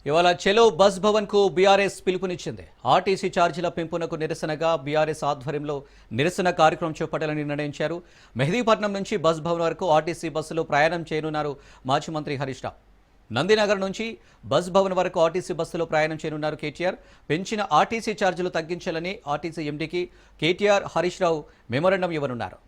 ఇవాళ చెలో బస్ భవన్ కు బీఆర్ఎస్ పిలుపునిచ్చింది. ఆర్టీసీ ఛార్జీల పెంపునకు నిరసనగా బీఆర్ఎస్ ఆధ్వర్యంలో నిరసన కార్యక్రమం చేపట్టాలని నిర్ణయించారు. మెహదీపట్నం నుంచి బస్ భవన్ వరకు ఆర్టీసీ బస్సులో ప్రయాణం చేయనున్నారు మాజీ మంత్రి హరీష్ రావు. నందినగర్ నుంచి బస్ భవన్ వరకు ఆర్టీసీ బస్సులో ప్రయాణం చేయనున్నారు కేటీఆర్. పెంచిన ఆర్టీసీ ఛార్జీలు తగ్గించాలని ఆర్టీసీ ఎండీకి కేటీఆర్, హరీష్ రావు మెమోరాండం ఇవ్వనున్నారు.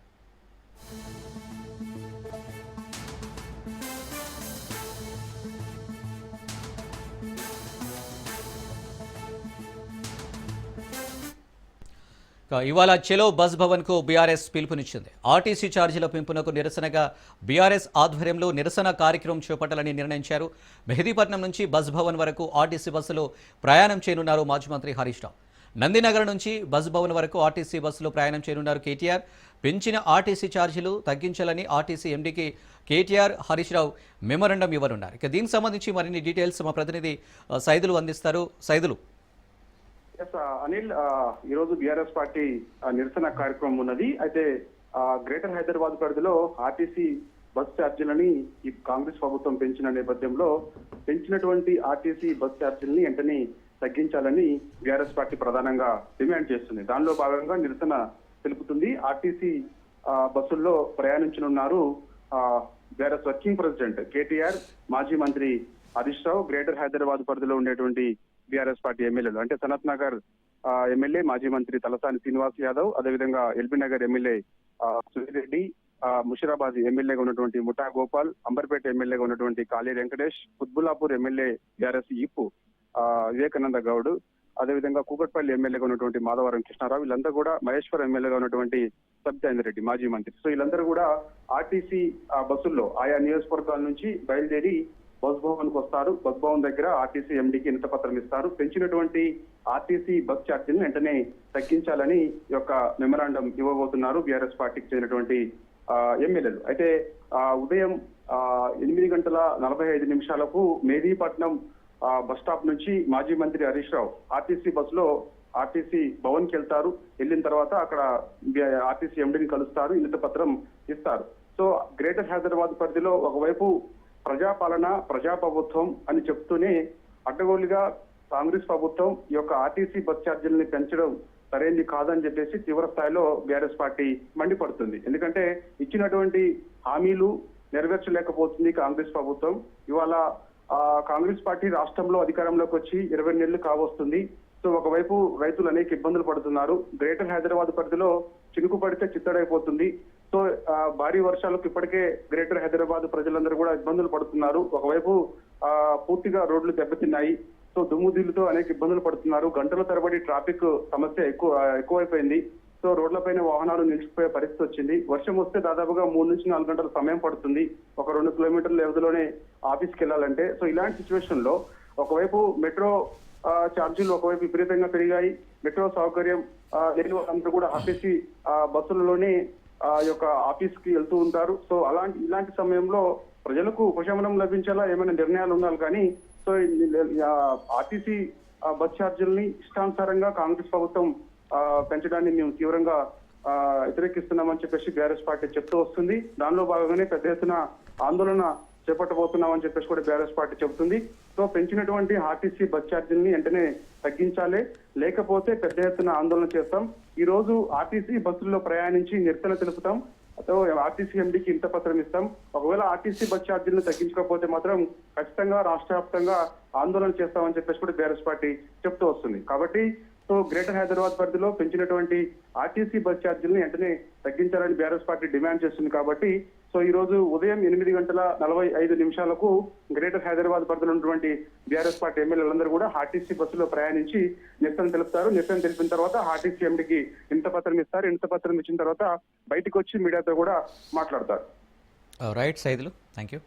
ఇవాళ చెలో బస్ భవన్ కు బీఆర్ఎస్ పిలుపునిచ్చింది. ఆర్టీసీ ఛార్జీల పెంపునకు నిరసనగా బీఆర్ఎస్ ఆధ్వర్యంలో నిరసన కార్యక్రమం చేపట్టాలని నిర్ణయించారు. మెహదీపట్నం నుంచి బస్ భవన్ వరకు ఆర్టీసీ బస్సులో ప్రయాణం చేయనున్నారు మాజీ మంత్రి హరీష్ రావు. నందినగర్ నుంచి బస్ భవన్ వరకు ఆర్టీసీ బస్సులో ప్రయాణం చేయనున్నారు కేటీఆర్. పెంచిన ఆర్టీసీ ఛార్జీలు తగ్గించాలని ఆర్టీసీ ఎండీకి కేటీఆర్, హరీష్ రావు మెమోరాండం ఇవ్వనున్నారు. ఇక దీనికి సంబంధించి మరిన్ని డీటెయిల్స్ మా ప్రతినిధి సైదులు అందిస్తారు. సైదులు. అనిల్, ఈరోజు బీఆర్ఎస్ పార్టీ నిరసన కార్యక్రమం ఉన్నది. అయితే గ్రేటర్ హైదరాబాద్ పరిధిలో ఆర్టీసీ బస్ ఛార్జీలని ఈ కాంగ్రెస్ ప్రభుత్వం పెంచిన నేపథ్యంలో పెంచినటువంటి ఆర్టీసీ బస్ ఛార్జీలని వెంటనే తగ్గించాలని బీఆర్ఎస్ పార్టీ ప్రధానంగా డిమాండ్ చేస్తుంది. దానిలో భాగంగా నిరసన తెలుపుతుంది. ఆర్టీసీ బస్సుల్లో ప్రయాణించనున్నారు బీఆర్ఎస్ వర్కింగ్ ప్రెసిడెంట్ కేటీఆర్, మాజీ మంత్రి హరీష్ రావు, గ్రేటర్ హైదరాబాద్ పరిధిలో ఉండేటువంటి బీఆర్ఎస్ పార్టీ ఎమ్మెల్యేలు అంటే సనత్ నగర్ ఎమ్మెల్యే మాజీ మంత్రి తలసాని శ్రీనివాస్ యాదవ్, అదేవిధంగా ఎల్బీ నగర్ ఎమ్మెల్యే సుధీర్ రెడ్డి, ముషిరాబాద్ ఎమ్మెల్యేగా ఉన్నటువంటి ముఠా గోపాల్, అంబర్పేట ఎమ్మెల్యేగా ఉన్నటువంటి కాళీ వెంకటేష్, కుత్బుల్లాపూర్ ఎమ్మెల్యే బీఆర్ఎస్ ఈపు వివేకానంద గౌడ్, అదేవిధంగా కూకట్పల్లి ఎమ్మెల్యేగా ఉన్నటువంటి మాధవరం కృష్ణారావు, వీళ్ళంతా కూడా మహేశ్వర్ ఎమ్మెల్యేగా ఉన్నటువంటి సబితాయిందర్ రెడ్డి మాజీ మంత్రి. సో వీళ్ళందరూ కూడా ఆర్టీసీ బస్సుల్లో ఆయా నియోజకవర్గాల నుంచి బయలుదేరి బస్ భవన్ కు వస్తారు. బస్ భవన్ దగ్గర ఆర్టీసీ ఎండీకి వినతి పత్రం ఇస్తారు. పెంచినటువంటి ఆర్టీసీ బస్ ఛార్జీలను వెంటనే తగ్గించాలని ఈ యొక్క మెమరాండం ఇవ్వబోతున్నారు బీఆర్ఎస్ పార్టీకి చెందినటువంటి ఎమ్మెల్యేలు. అయితే ఉదయం 8:45 మెహదీపట్నం బస్ స్టాప్ నుంచి మాజీ మంత్రి హరీష్ రావు ఆర్టీసీ బస్సులో ఆర్టీసీ భవన్ కి వెళ్తారు. వెళ్ళిన తర్వాత అక్కడ ఆర్టీసీ ఎండీని కలుస్తారు, వినతి పత్రం ఇస్తారు. సో గ్రేటర్ హైదరాబాద్ పరిధిలో ఒకవైపు ప్రజాపాలన, ప్రజాప్రభుత్వం అని చెప్తూనే అడ్డగోలుగా కాంగ్రెస్ ప్రభుత్వం ఈ యొక్క ఆర్టీసీ బస్ ఛార్జీలని పెంచడం సరైనది కాదని చెప్పేసి తీవ్ర స్థాయిలో బీఆర్ఎస్ పార్టీ మండిపడుతుంది. ఎందుకంటే ఇచ్చినటువంటి హామీలు నెరవేర్చలేకపోతుంది కాంగ్రెస్ ప్రభుత్వం. ఇవాళ కాంగ్రెస్ పార్టీ రాష్ట్రంలో అధికారంలోకి వచ్చి 20 నెలలు కావస్తుంది. సో ఒకవైపు రైతులు అనేక ఇబ్బందులు పడుతున్నారు. గ్రేటర్ హైదరాబాద్ పరిధిలో చినుకు పడితే చిత్తడైపోతుంది. సో భారీ వర్షాలకు ఇప్పటికే గ్రేటర్ హైదరాబాద్ ప్రజలందరూ కూడా ఇబ్బందులు పడుతున్నారు. ఒకవైపు పూర్తిగా రోడ్లు దెబ్బతిన్నాయి. సో దుమ్ముదిల్లుతో అనేక ఇబ్బందులు పడుతున్నారు. గంటల తరబడి ట్రాఫిక్ సమస్య ఎక్కువైపోయింది. సో రోడ్లపైన వాహనాలు నిలిచిపోయే పరిస్థితి వచ్చింది. వర్షం వస్తే దాదాపుగా 3 నుంచి 4 గంటల సమయం పడుతుంది ఒక 2 కిలోమీటర్ల వ్యవధిలోనే ఆఫీస్కి వెళ్ళాలంటే. సో ఇలాంటి సిచ్యువేషన్ లో ఒకవైపు మెట్రో ఛార్జీలు ఒకవైపు విపరీతంగా పెరిగాయి. మెట్రో సౌకర్యం లేని వాళ్ళందరూ కూడా ఆర్టీసీ బస్సులలోనే యొక్క ఆఫీస్ కి వెళ్తూ ఉంటారు. సో ఇలాంటి సమయంలో ప్రజలకు ఉపశమనం లభించేలా ఏమైనా నిర్ణయాలు ఉండాలి. కానీ సో ఆర్టీసీ బస్ ఛార్జీలని ఇష్టానుసారంగా కాంగ్రెస్ ప్రభుత్వం పెంచడాన్ని మేము తీవ్రంగా వ్యతిరేకిస్తున్నామని చెప్పేసి బీఆర్ఎస్ పార్టీ చెప్తూ వస్తుంది. దానిలో భాగంగానే పెద్ద ఎత్తున ఆందోళన చేపట్టబోతున్నామని చెప్పేసి కూడా బీఆర్ఎస్ పార్టీ చెబుతుంది. సో పెంచినటువంటి ఆర్టీసీ బస్ ఛార్జీలని వెంటనే తగ్గించాలి, లేకపోతే పెద్ద ఎత్తున ఆందోళన చేస్తాం. ఈ రోజు ఆర్టీసీ బస్సుల్లో ప్రయాణించి నిరసన తెలుపుతాం. ఆర్టీసీ ఎండీకి వినతి పత్రం ఇస్తాం. ఒకవేళ ఆర్టీసీ బస్ ఛార్జీలను తగ్గించకపోతే మాత్రం ఖచ్చితంగా రాష్ట్ర వ్యాప్తంగా ఆందోళన చేస్తామని చెప్పేసి కూడా బీఆర్ఎస్ పార్టీ చెప్తూ వస్తుంది. కాబట్టి సో గ్రేటర్ హైదరాబాద్ పరిధిలో పెంచినటువంటి ఆర్టీసీ బస్ ఛార్జీలను వెంటనే తగ్గించాలని బీఆర్ఎస్ పార్టీ డిమాండ్ చేస్తుంది. కాబట్టి సో ఈ రోజు ఉదయం 8:45 గ్రేటర్ హైదరాబాద్ పరిధిలో ఉన్నటువంటి బీఆర్ఎస్ పార్టీ ఎమ్మెల్యేలందరూ కూడా ఆర్టీసీ బస్సులో ప్రయాణించి నిరసన తెలుపుతారు. నిరసన తెలిపిన తర్వాత ఆర్టీసీ ఎండీకి వినతి పత్రం ఇస్తారు. వినతి పత్రం ఇచ్చిన తర్వాత బయటకు వచ్చి మీడియాతో కూడా మాట్లాడతారు. Right Saidulu, thank you.